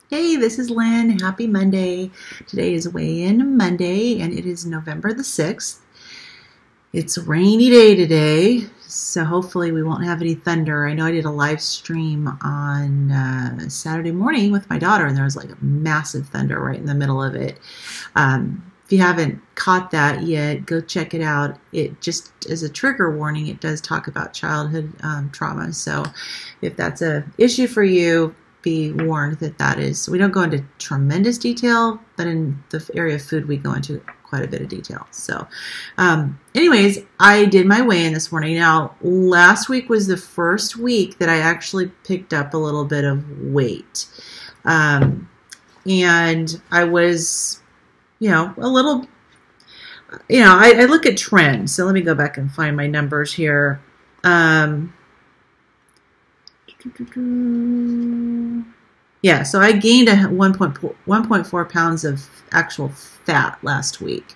Hey, this is Lynn. Happy Monday. Today is Weigh-In Monday, and it is November the 6th. It's a rainy day today, so hopefully we won't have any thunder. I know I did a live stream on Saturday morning with my daughter, and there was like a massive thunder right in the middle of it. If you haven't caught that yet, go check it out. It just as a trigger warning, it does talk about childhood trauma. So if that's an issue for you, be warned that is. We don't go into tremendous detail, but in the area of food, we go into quite a bit of detail. So anyways, I did my weigh-in this morning. Now, last week was the first week that I actually picked up a little bit of weight. And I was, a little, I look at trends. So let me go back and find my numbers here. Yeah, so I gained 1.4 pounds of actual fat last week.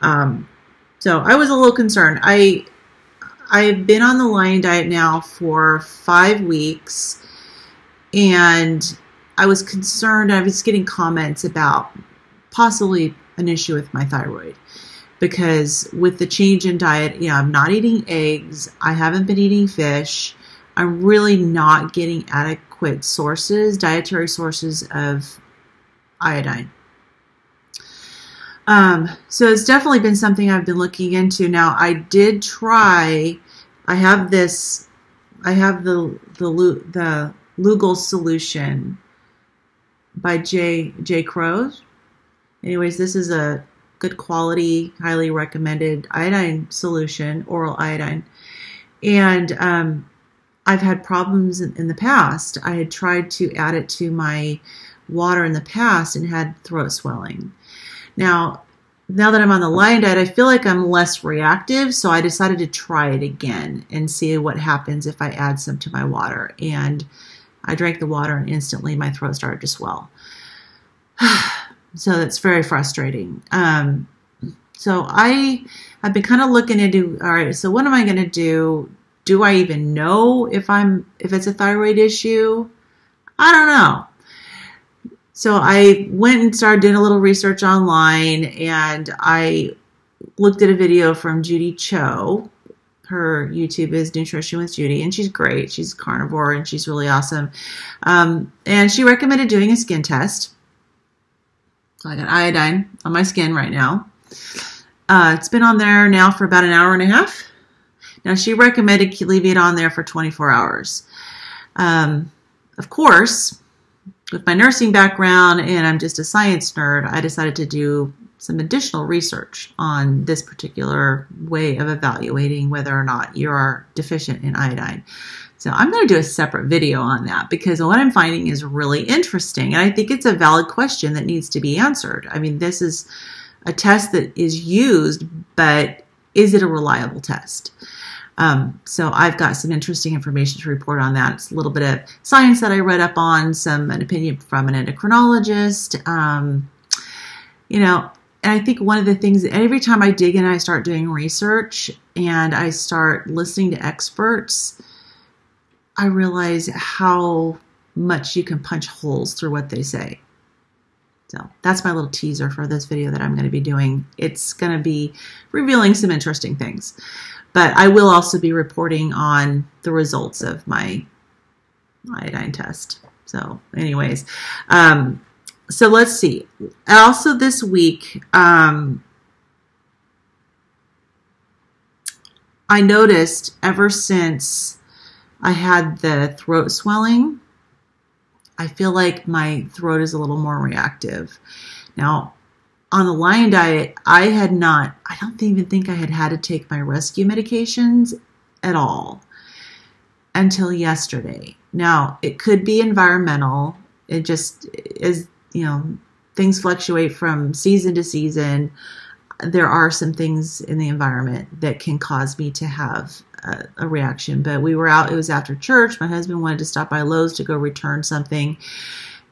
So I was a little concerned. I've been on the Lion diet now for 5 weeks, and I was concerned. I was getting comments about possibly an issue with my thyroid. Because with the change in diet, I'm not eating eggs. I haven't been eating fish. I'm really not getting adequate sources, dietary sources of iodine. So it's definitely been something I've been looking into. Now, I did try, I have the Lugal solution by J. Crows. Anyways, this is a good quality, highly recommended iodine solution, oral iodine. And I've had problems in the past. I had tried to add it to my water in the past and had throat swelling. Now that I'm on the Lion diet, I feel like I'm less reactive, so I decided to try it again and see what happens if I add some to my water. And I drank the water and instantly my throat started to swell. So that's very frustrating. So I've been kind of looking into, all right, so what am I going to do? Do I even know if it's a thyroid issue? I don't know. So I went and started doing a little research online, and I looked at a video from Judy Cho. Her YouTube is Nutrition with Judy, and she's great. She's carnivore, and she's really awesome. And she recommended doing a skin test. So I got iodine on my skin right now. It's been on there now for about an hour and a half. Now, she recommended leaving it on there for 24 hours. Of course, with my nursing background and I'm just a science nerd, I decided to do some additional research on this particular way of evaluating whether or not you are deficient in iodine. So I'm going to do a separate video on that because what I'm finding is really interesting. And I think it's a valid question that needs to be answered. I mean, this is a test that is used, but is it a reliable test? So I've got some interesting information to report on that. It's a little bit of science that I read up on, an opinion from an endocrinologist, and I think one of the things that every time I dig in, I start doing research and I start listening to experts, I realize how much you can punch holes through what they say. So that's my little teaser for this video that I'm going to be doing. It's going to be revealing some interesting things. But I will also be reporting on the results of my iodine test. So anyways, so let's see. Also this week, I noticed ever since I had the throat swelling, I feel like my throat is a little more reactive. Now, on the Lion diet, I don't even think I had to take my rescue medications at all until yesterday. Now, it could be environmental. It just is, things fluctuate from season to season. There are some things in the environment that can cause me to have a reaction. But we were out, it was after church. My husband wanted to stop by Lowe's to go return something.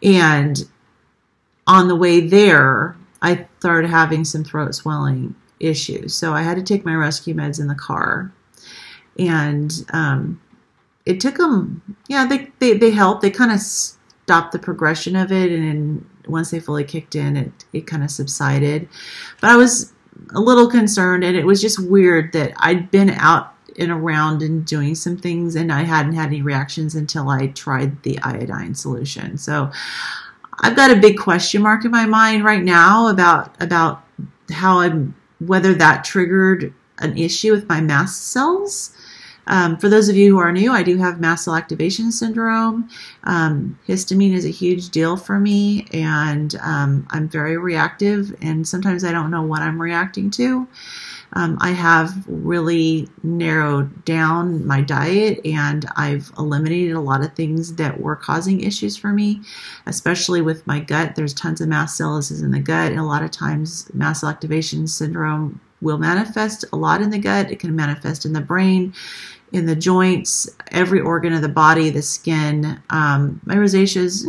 And on the way there, I started having some throat swelling issues. So I had to take my rescue meds in the car. And it took them, they helped. They kind of stopped the progression of it, and then once they fully kicked in, it kind of subsided. But I was a little concerned, and it was just weird that I'd been out and around and doing some things, and I hadn't had any reactions until I tried the iodine solution. So I've got a big question mark in my mind right now about how whether that triggered an issue with my mast cells. For those of you who are new, I do have mast cell activation syndrome. Histamine is a huge deal for me, and I'm very reactive, and sometimes I don't know what I'm reacting to. I have really narrowed down my diet, and I've eliminated a lot of things that were causing issues for me, especially with my gut. There's tons of mast cells in the gut, and a lot of times mast cell activation syndrome will manifest a lot in the gut. It can manifest in the brain, in the joints, every organ of the body, the skin. My rosacea is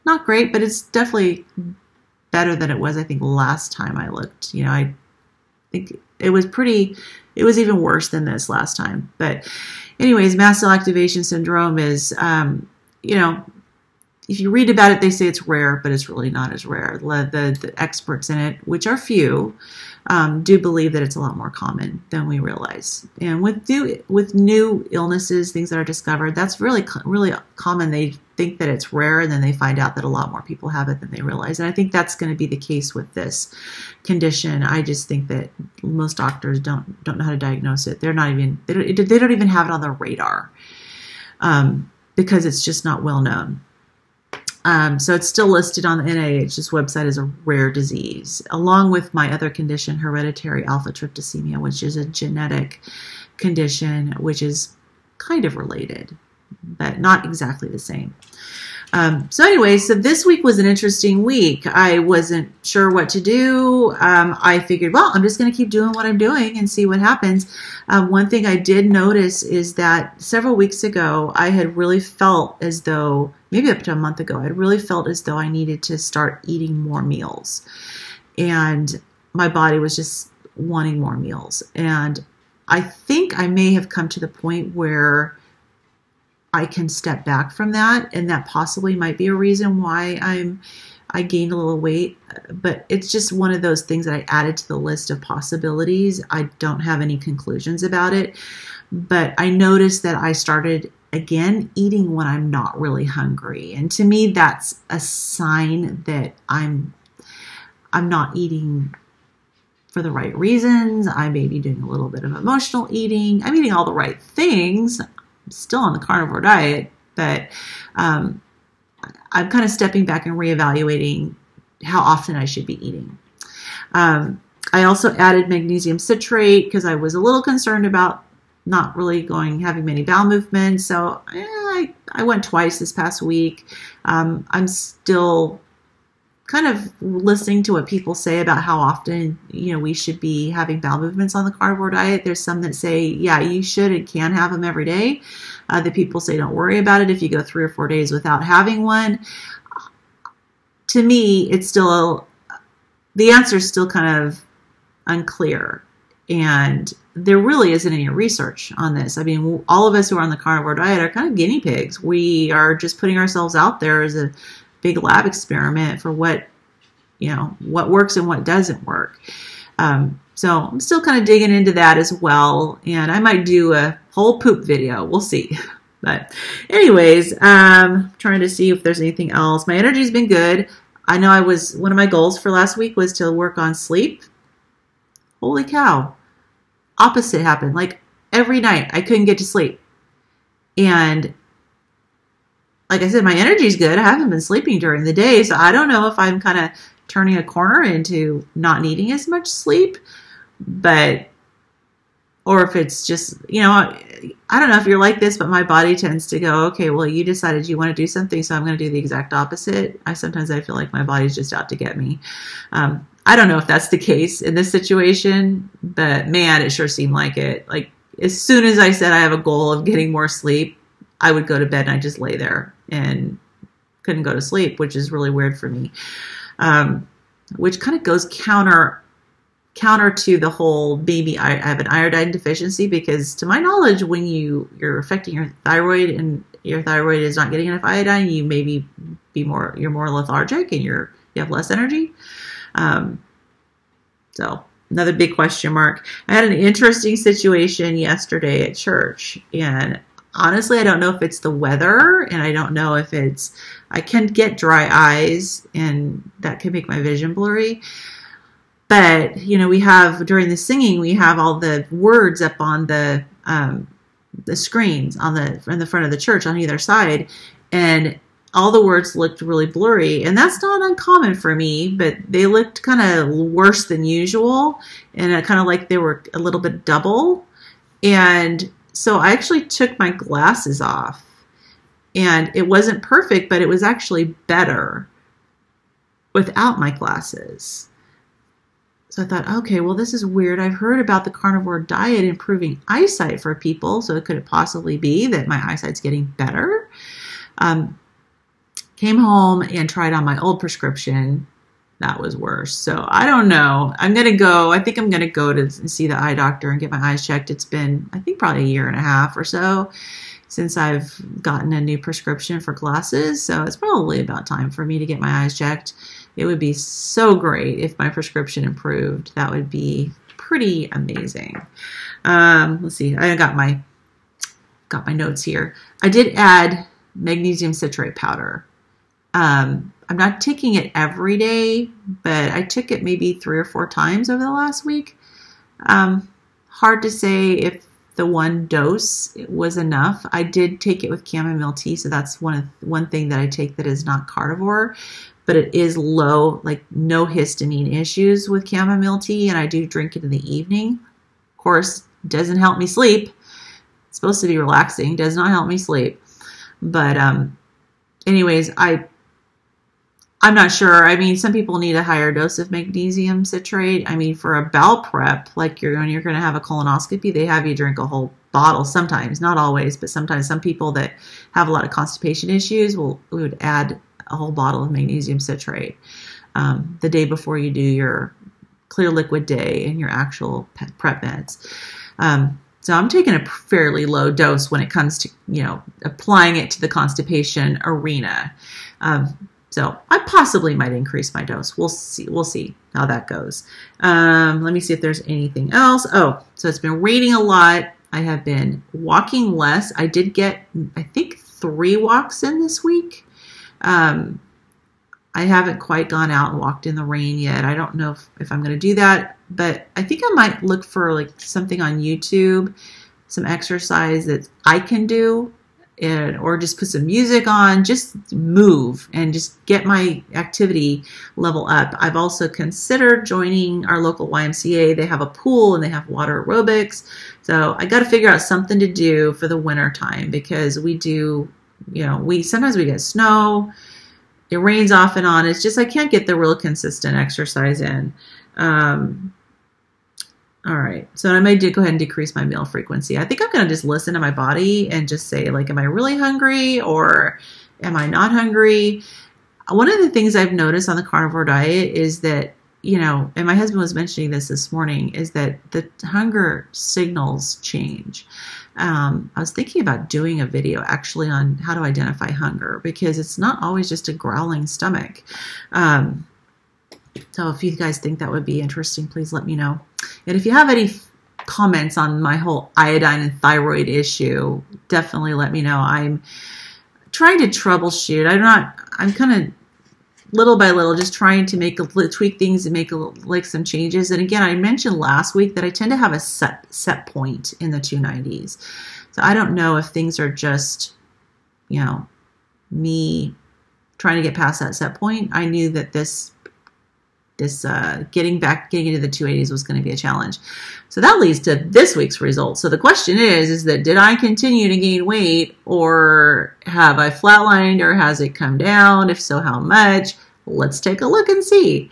not great, but it's definitely better than it was, I think, last time I looked. You know, I think it was even worse than this last time. But anyways, mast cell activation syndrome is, you know, if you read about it, they say it's rare, but it's really not as rare. The experts in it, which are few, do believe that it's a lot more common than we realize. And with new illnesses, things that are discovered, that's really common. They think that it's rare, and then they find out that a lot more people have it than they realize. And I think that's going to be the case with this condition. I just think that most doctors don't know how to diagnose it. They don't even have it on their radar, because it's just not well known. So it's still listed on the NIH's website as a rare disease, along with my other condition, hereditary alpha tryptophanemia, which is a genetic condition, which is kind of related, but not exactly the same. So anyway, so this week was an interesting week. I wasn't sure what to do. I figured, well, I'm just going to keep doing what I'm doing and see what happens. One thing I did notice is that several weeks ago, I had really felt as though, maybe up to a month ago, I really felt as though I needed to start eating more meals. And my body was just wanting more meals. And I think I may have come to the point where I can step back from that, and that possibly might be a reason why I gained a little weight. But it's just one of those things that I added to the list of possibilities. I don't have any conclusions about it, but I noticed that I started again eating when I'm not really hungry, and to me that's a sign that I'm not eating for the right reasons. I may be doing a little bit of emotional eating. I'm eating all the right things. I'm still on the carnivore diet, but I'm kind of stepping back and reevaluating how often I should be eating. I also added magnesium citrate because I was a little concerned about not really having many bowel movements. So I went twice this past week. I'm still kind of listening to what people say about how often, we should be having bowel movements on the carnivore diet. There's some that say, yeah, you should and can have them every day. The people say, don't worry about it if you go 3 or 4 days without having one. To me, the answer is still kind of unclear. And there really isn't any research on this. I mean, all of us who are on the carnivore diet are kind of guinea pigs. We are just putting ourselves out there as a big lab experiment for what works and what doesn't work. So I'm still kind of digging into that as well. And I might do a whole poop video. We'll see. But anyways, trying to see if there's anything else. My energy's been good. I know one of my goals for last week was to work on sleep. Holy cow. Opposite happened. Like every night I couldn't get to sleep. And like I said, my energy's good. I haven't been sleeping during the day. So I don't know if I'm kind of turning a corner into not needing as much sleep, or if it's just, I don't know if you're like this, but my body tends to go, okay, well, you decided you want to do something, so I'm going to do the exact opposite. Sometimes I feel like my body's just out to get me. I don't know if that's the case in this situation, but man, it sure seemed like it. Like as soon as I said I have a goal of getting more sleep, I would go to bed and I just lay there and couldn't go to sleep, which is really weird for me. Which kind of goes counter to the whole maybe I have an iodine deficiency, because to my knowledge, when you're affecting your thyroid your thyroid is not getting enough iodine, you maybe you're more lethargic and you have less energy. So another big question mark. I had an interesting situation yesterday at church, and honestly, I don't know if it's the weather, and I don't know if I can get dry eyes, and that can make my vision blurry. But, we have, during the singing, we have all the words up on the screens in the front of the church on either side, and all the words looked really blurry, and that's not uncommon for me, but they looked kind of worse than usual, and kind of like they were a little bit double. And so I actually took my glasses off, and it wasn't perfect, but it was actually better without my glasses. So I thought, okay, well, this is weird. I've heard about the carnivore diet improving eyesight for people, so could it possibly be that my eyesight's getting better? Came home and tried on my old prescription. That was worse. So I don't know. I think I'm going to go to see the eye doctor and get my eyes checked. It's been, I think, probably a year and a half or so since I've gotten a new prescription for glasses. So it's probably about time for me to get my eyes checked. It would be so great if my prescription improved. That would be pretty amazing. Let's see. I got my notes here. I did add magnesium citrate powder. I'm not taking it every day, but I took it maybe 3 or 4 times over the last week. Hard to say if the one dose was enough. I did take it with chamomile tea, so that's one thing that I take that is not carnivore, but it is low, like no histamine issues with chamomile tea, and I do drink it in the evening. Of course, it doesn't help me sleep. It's supposed to be relaxing, does not help me sleep. But anyways, I'm not sure. I mean, some people need a higher dose of magnesium citrate. I mean, for a bowel prep, like when you're going to have a colonoscopy, they have you drink a whole bottle sometimes, not always, but sometimes some people that have a lot of constipation issues we would add a whole bottle of magnesium citrate the day before you do your clear liquid day and your actual prep meds. So I'm taking a fairly low dose when it comes to, applying it to the constipation arena. So I possibly might increase my dose. We'll see how that goes. Let me see if there's anything else. Oh, so it's been raining a lot. I have been walking less. I did get, I think, 3 walks in this week. I haven't quite gone out and walked in the rain yet. I don't know if I'm going to do that, but I think I might look for like something on YouTube, some exercise that I can do, or just put some music on, just move and just get my activity level up. I've also considered joining our local YMCA. They have a pool and they have water aerobics. So I got to figure out something to do for the winter time, because we do, sometimes we get snow. It rains off and on. It's just I can't get the real consistent exercise in. All right, so I may go ahead and decrease my meal frequency. I think I'm going to just listen to my body and just say, like, am I really hungry or am I not hungry? One of the things I've noticed on the carnivore diet is that, and my husband was mentioning this morning, is that the hunger signals change. I was thinking about doing a video actually on how to identify hunger, because it's not always just a growling stomach. So if you guys think that would be interesting, please let me know. And if you have any comments on my whole iodine and thyroid issue, definitely let me know. I'm trying to troubleshoot. I'm kind of little by little just trying to tweak things and make some changes. And again, I mentioned last week that I tend to have a set point in the 290s. So I don't know if things are just, me trying to get past that set point. I knew that this getting into the 280s was going to be a challenge. So that leads to this week's result. So the question is that did I continue to gain weight, or have I flatlined, or has it come down? If so, how much? Let's take a look and see.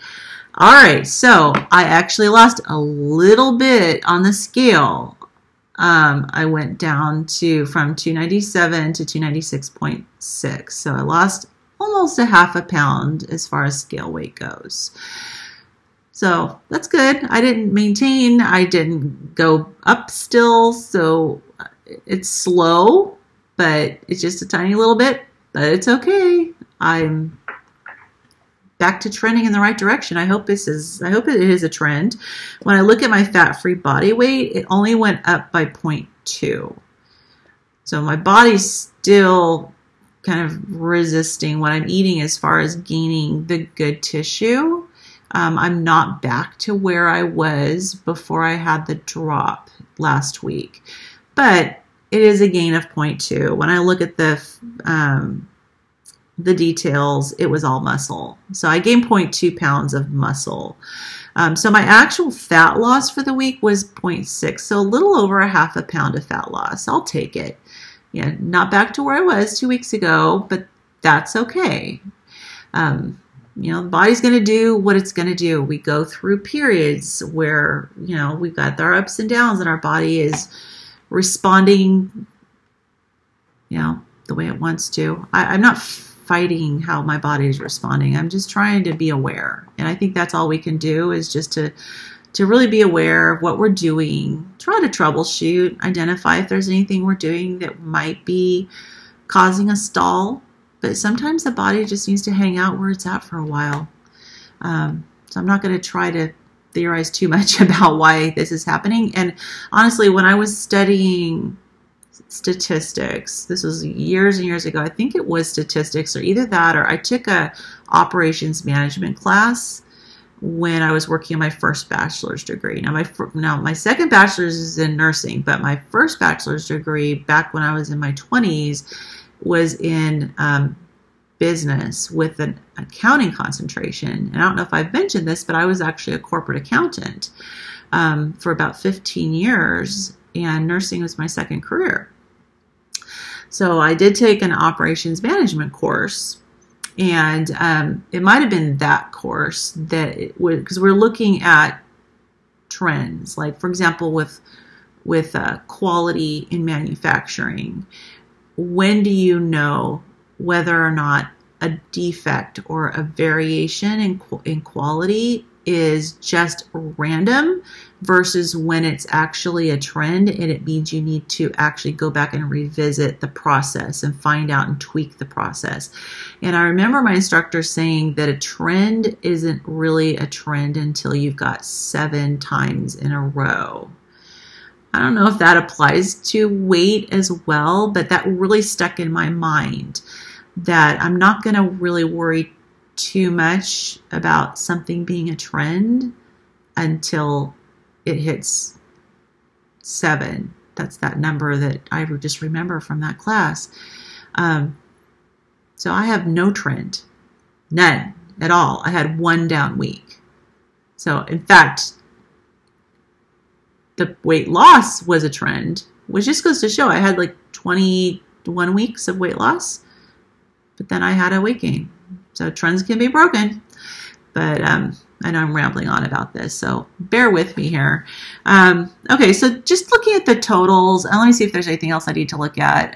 All right, so I actually lost a little bit on the scale. I went down from 297 to 296.6. So I lost almost a half a pound as far as scale weight goes. So that's good. I didn't maintain. I didn't go up still. So it's slow. but it's just a tiny little bit, but it's okay. I'm back to trending in the right direction. I hope it is a trend. When I look at my fat-free body weight, it only went up by 0.2. So my body's still kind of resisting what I'm eating as far as gaining the good tissue. I'm not back to where I was before I had the drop last week, but it is a gain of 0.2. When I look at the details, it was all muscle. So I gained 0.2 pounds of muscle. So my actual fat loss for the week was 0.6. So a little over a half a pound of fat loss. I'll take it. Yeah, not back to where I was 2 weeks ago, but that's okay. The body's going to do what it's going to do. We go through periods where, we've got our ups and downs and our body is responding, the way it wants to. I'm not fighting how my body is responding. I'm just trying to be aware. And I think that's all we can do is just to really be aware of what we're doing, try to troubleshoot, identify if there's anything we're doing that might be causing a stall. But sometimes the body just needs to hang out where it's at for a while. So I'm not going to try to theorize too much about why this is happening. And honestly, when I was studying statistics, this was years and years ago, I think it was statistics or either that or I took a operations management class when I was working on my first bachelor's degree. Now my second bachelor's is in nursing, but my first bachelor's degree back when I was in my 20s was in business with an accounting concentration. And I don't know if I've mentioned this, but I was actually a corporate accountant for about 15 years, and nursing was my second career. So I did take an operations management course, and it might have been that course that it would, because we're looking at trends, like for example with quality in manufacturing. When do you know whether or not a defect or a variation in quality is just random versus when it's actually a trend and it means you need to actually go back and revisit the process and find out and tweak the process. And I remember my instructor saying that a trend isn't really a trend until you've got 7 times in a row. I don't know if that applies to weight as well, but that really stuck in my mind that I'm not going to really worry too much about something being a trend until it hits 7. That's that number that I just remember from that class. So I have no trend, none at all. I had 1 down week. So in fact, the weight loss was a trend, which just goes to show I had like 21 weeks of weight loss, but then I had a weight gain. So trends can be broken, but I know I'm rambling on about this, so bear with me here. Okay, so just looking at the totals, and let me see if there's anything else I need to look at.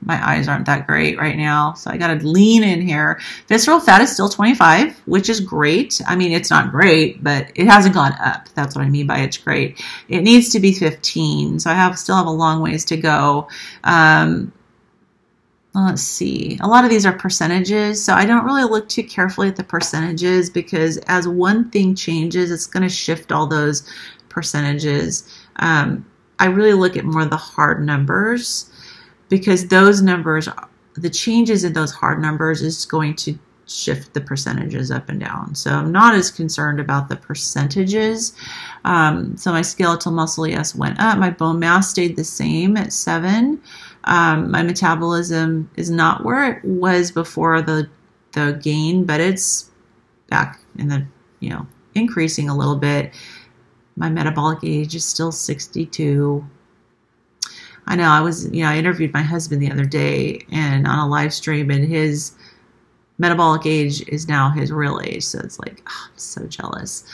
My eyes aren't that great right now, so I got to lean in here. Visceral fat is still 25, which is great. I mean, it's not great, but it hasn't gone up. That's what I mean by it's great. It needs to be 15, so I still have a long ways to go. Let's see. A lot of these are percentages, so I don't really look too carefully at the percentages because as one thing changes, it's going to shift all those percentages. I really look at more of the hard numbers because those numbers, the changes in those hard numbers is going to shift the percentages up and down. So I'm not as concerned about the percentages. So my skeletal muscle, yes, went up. My bone mass stayed the same at 7. My metabolism is not where it was before the gain, but it's back in the, increasing a little bit. My metabolic age is still 62. I know I interviewed my husband the other day and on a live stream, and his metabolic age is now his real age. So it's like, oh, I'm so jealous.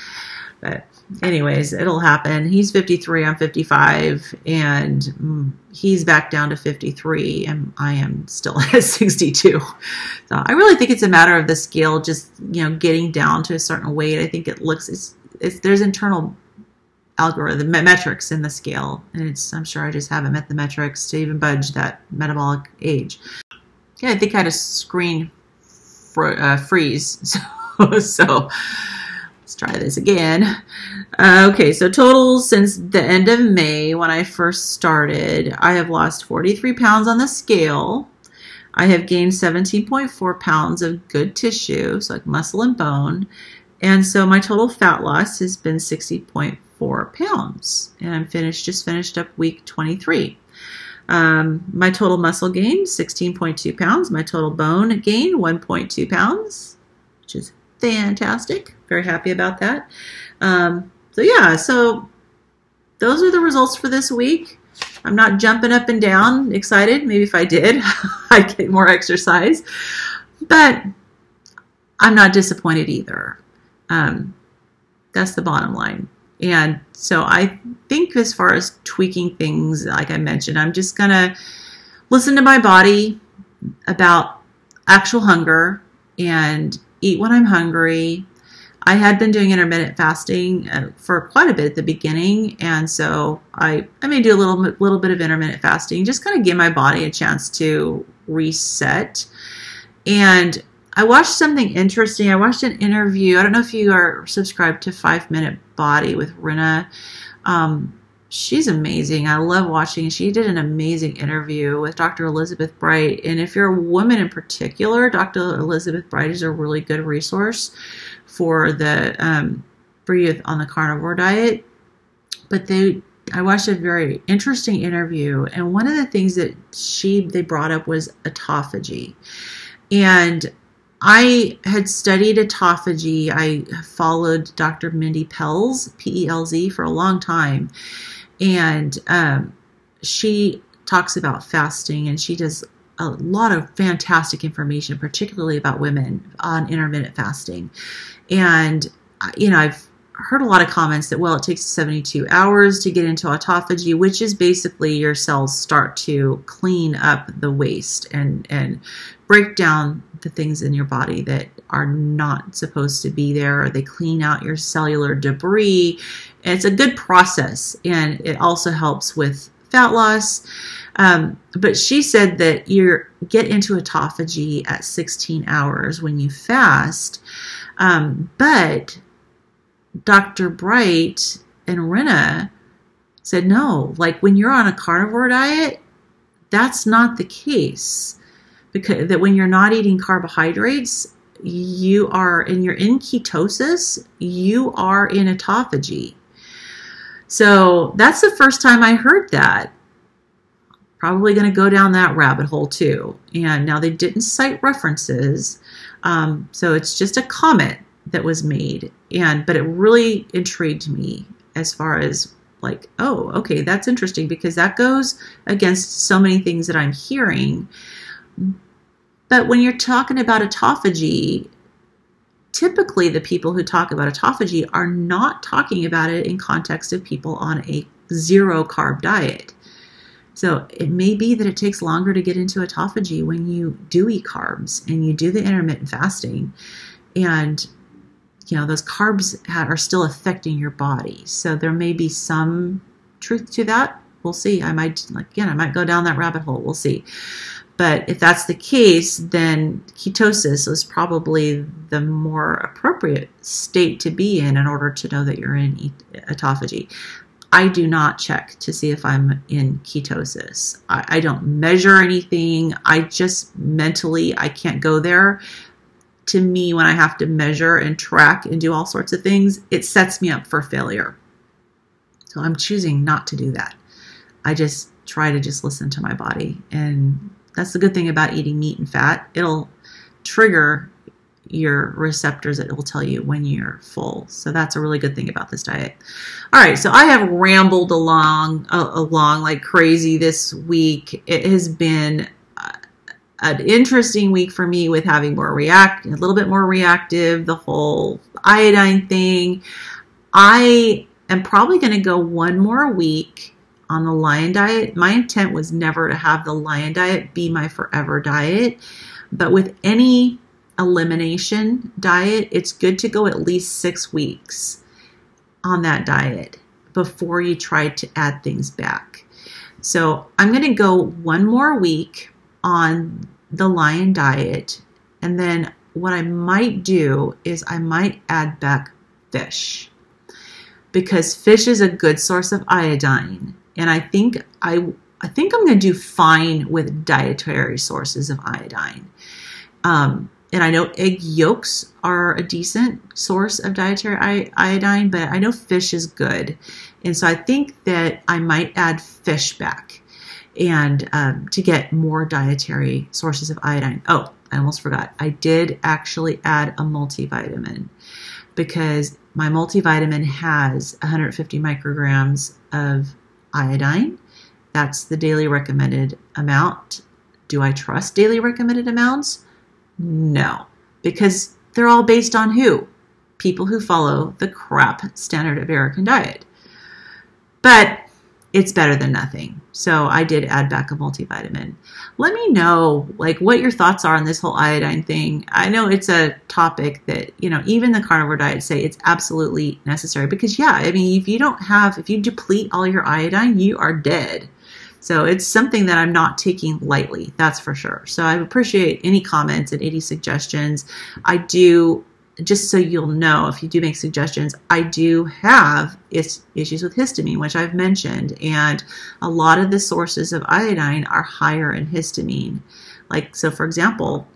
But anyways, it'll happen. He's 53, I'm 55, and he's back down to 53, and I am still at 62. So I really think it's a matter of the scale just, getting down to a certain weight. I think it looks, there's internal algorithm metrics in the scale, and I'm sure I just haven't met the metrics to even budge that metabolic age. Yeah, I think I had a screen freeze. So let's try this again. Okay, so total since the end of May when I first started, I have lost 43 pounds on the scale. I have gained 17.4 pounds of good tissue, so like muscle and bone. And so my total fat loss has been 60.4 pounds. And I'm just finished up week 23. My total muscle gain, 16.2 pounds. My total bone gain, 1.2 pounds, which is fantastic. Very happy about that. So yeah, so those are the results for this week. I'm not jumping up and down excited. Maybe if I did, I'd get more exercise. But I'm not disappointed either. That's the bottom line. And so I think as far as tweaking things, like I mentioned, I'm just going to listen to my body about actual hunger and eat when I'm hungry. I had been doing intermittent fasting for quite a bit at the beginning, and so I may do a little bit of intermittent fasting, just kind of give my body a chance to reset. And I watched something interesting. I watched an interview. I don't know if you are subscribed to 5 Minute Body with Rena. She's amazing. I love watching. She did an amazing interview with Dr. Elizabeth Bright. And if you're a woman in particular, Dr. Elizabeth Bright is a really good resource for you on the carnivore diet. But I watched a very interesting interview, and one of the things that they brought up was autophagy. And I had studied autophagy. I followed Dr. Mindy Pelz, P-E-L-Z, for a long time. And she talks about fasting, and she does a lot of fantastic information, particularly about women on intermittent fasting. And, I've heard a lot of comments that, well, it takes 72 hours to get into autophagy, which is basically your cells start to clean up the waste and break down the things in your body that are not supposed to be there, or they clean out your cellular debris. And it's a good process, and it also helps with fat loss. But she said that you get into autophagy at 16 hours when you fast. But Dr. Bright and Rena said, no, like when you're on a carnivore diet, that's not the case. Because that when you're not eating carbohydrates, you're in ketosis, you are in autophagy. So that's the first time I heard that. Probably going to go down that rabbit hole too. And now they didn't cite references. So it's just a comment that was made. But it really intrigued me as far as like, oh, okay, that's interesting, because that goes against so many things that I'm hearing. But when you're talking about autophagy, typically the people who talk about autophagy are not talking about it in context of people on a zero carb diet. So it may be that it takes longer to get into autophagy when you do eat carbs and you do the intermittent fasting, and those carbs are still affecting your body. So there may be some truth to that. We'll see. I might go down that rabbit hole. We'll see. But if that's the case, then ketosis is probably the more appropriate state to be in order to know that you're in autophagy. I do not check to see if I'm in ketosis. I don't measure anything. I just mentally, I can't go there. To me, when I have to measure and track and do all sorts of things, it sets me up for failure. So I'm choosing not to do that. I just try to just listen to my body. And that's the good thing about eating meat and fat. It'll trigger your receptors. It will tell you when you're full. So that's a really good thing about this diet. All right, so I have rambled along like crazy this week. It has been an interesting week for me with having a little bit more reactive, the whole iodine thing. I am probably going to go one more week on the Lion diet. My intent was never to have the Lion diet be my forever diet, but with any elimination diet, it's good to go at least 6 weeks on that diet before you try to add things back. So I'm going to go one more week on the lion diet, and then what I might do is I might add back fish, because fish is a good source of iodine, and I think I'm going to do fine with dietary sources of iodine. And I know egg yolks are a decent source of dietary iodine, but I know fish is good. And so I think that I might add fish back and to get more dietary sources of iodine. Oh, I almost forgot. I did actually add a multivitamin, because my multivitamin has 150 micrograms of iodine. That's the daily recommended amount. Do I trust daily recommended amounts? No, because they're all based on who? People who follow the crap standard American diet. But it's better than nothing. So I did add back a multivitamin. Let me know like what your thoughts are on this whole iodine thing. I know it's a topic that, you know, even the carnivore diet say it's absolutely necessary, because yeah, I mean, if you deplete all your iodine, you are dead. So it's something that I'm not taking lightly, that's for sure. So I appreciate any comments and any suggestions. I do, just so you'll know, if you do make suggestions, I do have issues with histamine, which I've mentioned, and a lot of the sources of iodine are higher in histamine. Like, so for example,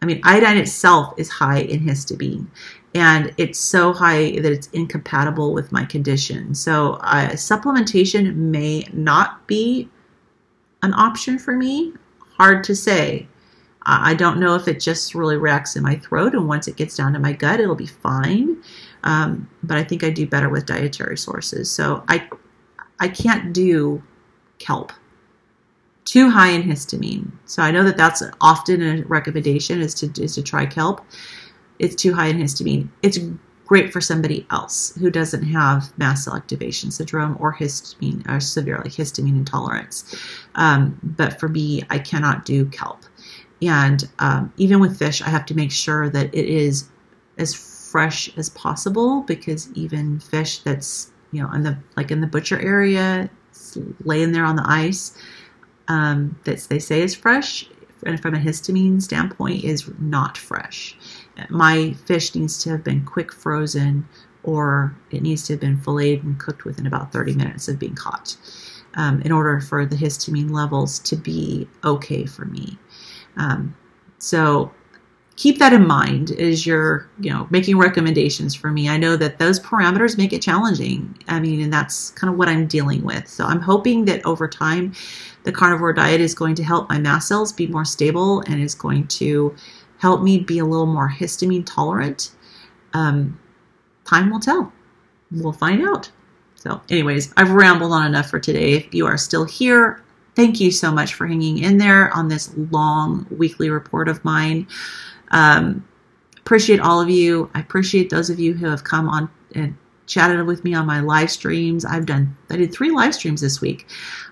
I mean, iodine itself is high in histamine, and it's so high that it's incompatible with my condition. So supplementation may not be an option for me. Hard to say. I don't know if it just really reacts in my throat, and once it gets down to my gut, it'll be fine. But I think I do better with dietary sources. So I can't do kelp. Too high in histamine. So I know that that's often a recommendation is to try kelp. It's too high in histamine. It's great for somebody else who doesn't have mast cell activation syndrome or histamine, or severe like histamine intolerance. But for me, I cannot do kelp. And even with fish, I have to make sure that it is as fresh as possible, because even fish that's, you know, in the butcher area, laying there on the ice, that they say is fresh, and from a histamine standpoint is not fresh. My fish needs to have been quick frozen, or it needs to have been filleted and cooked within about 30 minutes of being caught, in order for the histamine levels to be okay for me. So keep that in mind as you're, making recommendations for me. I know that those parameters make it challenging. I mean, and that's kind of what I'm dealing with. So I'm hoping that over time, the carnivore diet is going to help my mast cells be more stable, and is going to help me be a little more histamine tolerant. Time will tell. We'll find out. So anyways, I've rambled on enough for today. If you are still here, thank you so much for hanging in there on this long weekly report of mine. Appreciate all of you. I appreciate those of you who have come on and chatted with me on my live streams. I did 3 live streams this week.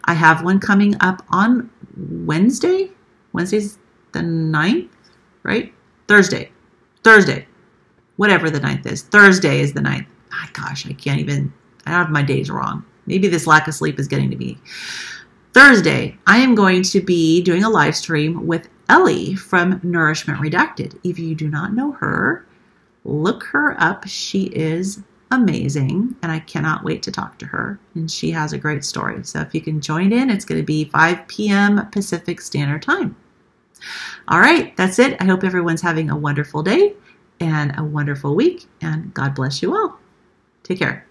I have one coming up on Wednesday. Wednesday's the 9th, right? Thursday. Whatever the 9th is. Thursday is the 9th. Oh, gosh, I have my days wrong. Maybe this lack of sleep is getting to me. Thursday, I am going to be doing a live stream with Ellie from Nourishment Redacted. If you do not know her, look her up. She is amazing, and I cannot wait to talk to her, and she has a great story. So if you can join in, it's going to be 5 p.m. Pacific Standard Time. All right, that's it. I hope everyone's having a wonderful day and a wonderful week, and God bless you all. Take care.